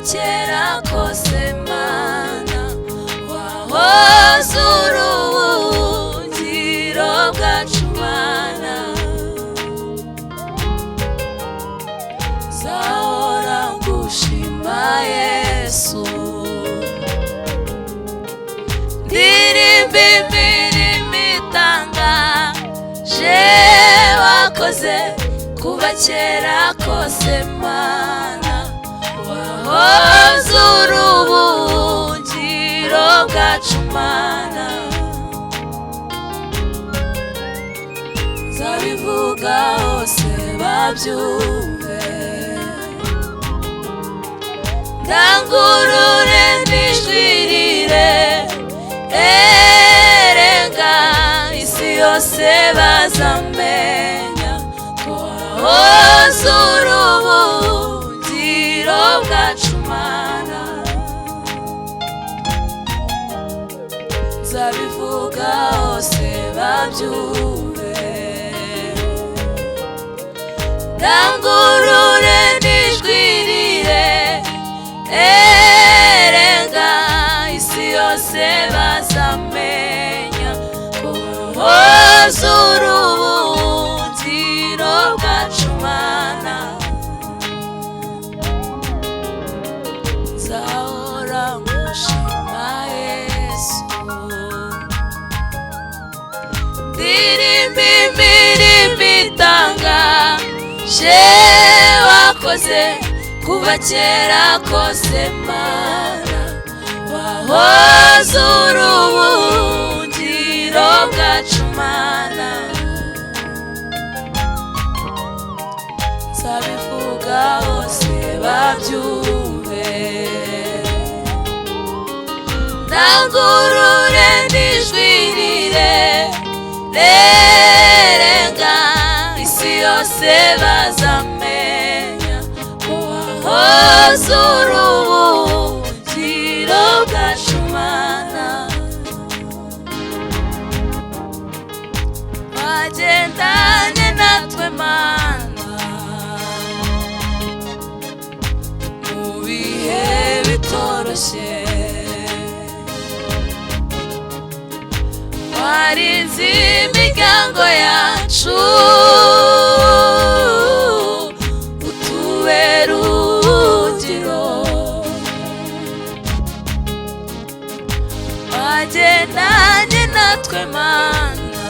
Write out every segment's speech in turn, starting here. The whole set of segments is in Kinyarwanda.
kera kose Mana wahoze ubuhungiro bwacu Mana nzahora ngushima Yesu ndirimba imirimo itangaje wakoze kuva kera kose Mana wahoze ubuhungiro bwacu Mana nzabivuga hose babyumve ndangurure n'ijwi rirenga isi yose bazamenya ko wahoze ubuhungiro bwacu Mana nzabivuga hose babyumve ndangurure n'ijwi rirenga isi yose bazamenya ko wahoze ubuhungiro bwacu Mana nzahora ngushima Yesu ndirimba imirimo itangaje wakoze kuva kera kose Mana wahoze ubuhungiro bwacu Mana nzabivuga hose babyumve ndangurure n'ijwi rirenga isi yose bazamenya ko wahoze ubuhungiro bwacu Mana wagendanye natwe Mana mu bihe bitoroshye warinze imiryango yacu utubera ubuhungiro wagendanye natwe Mana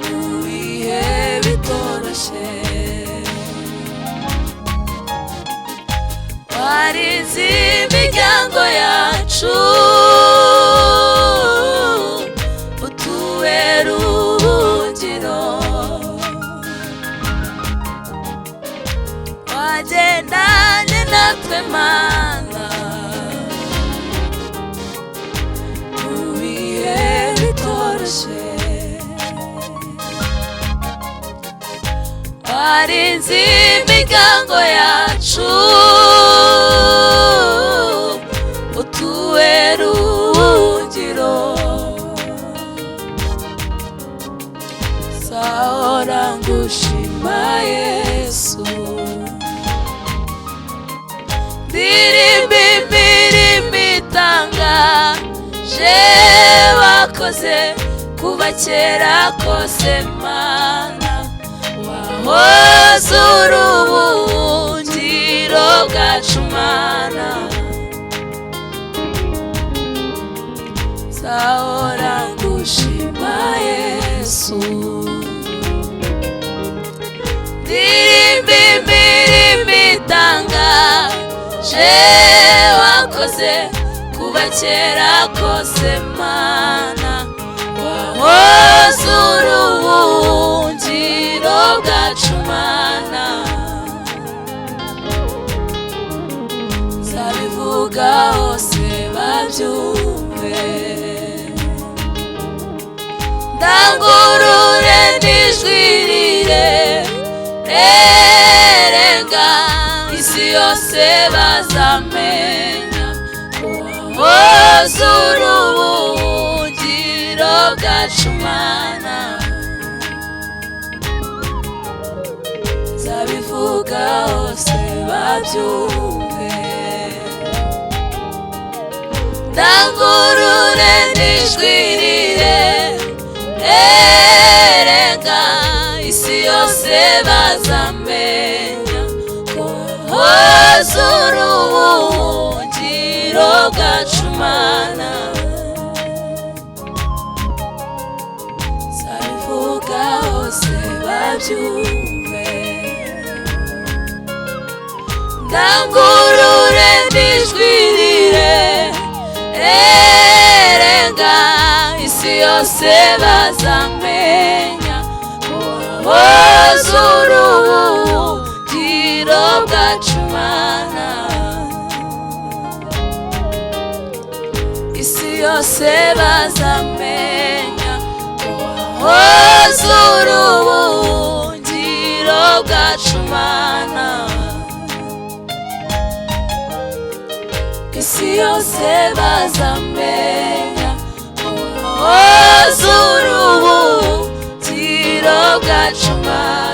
mu bihe bitoroshye warinze imiryango yacu utubera ubuhungiro wagendanye natwe Mana mu bihe bitoroshye warinze imiryango yacu utubera ubuhungiro nzahora ngushima Yesu ndirimba imirimo itangaje wakoze kuva kera kose Mana wahoze ubuhungiro bwacu Mana nzahora ngushima Yesu ndirimba imirimo itangaje wakoze kuva kera kose Mana wahoze ubuhungiro bwacu Mana nzabivuga hose babyumve ndangurure n'ijwi rirenga isi yose bazamenya ko wahoze ubuhungiro bwacu Mana nzabivuga hose babyumve. Ndangurure n'ijwi rirenga, isi yose bazamenya ko woza ubuhungiro bwacu Mana. Nzabivuga hose babyumve. Ndangurure n'ijwi rirenga, isi yose bazamenya ko woza ubuhungiro bwacu Mana. Isi yose bazamenya ko woza ubuhungiro bwacu Mana. Isi yose bazamenya ko woza ubuhungiro bwacu Mana.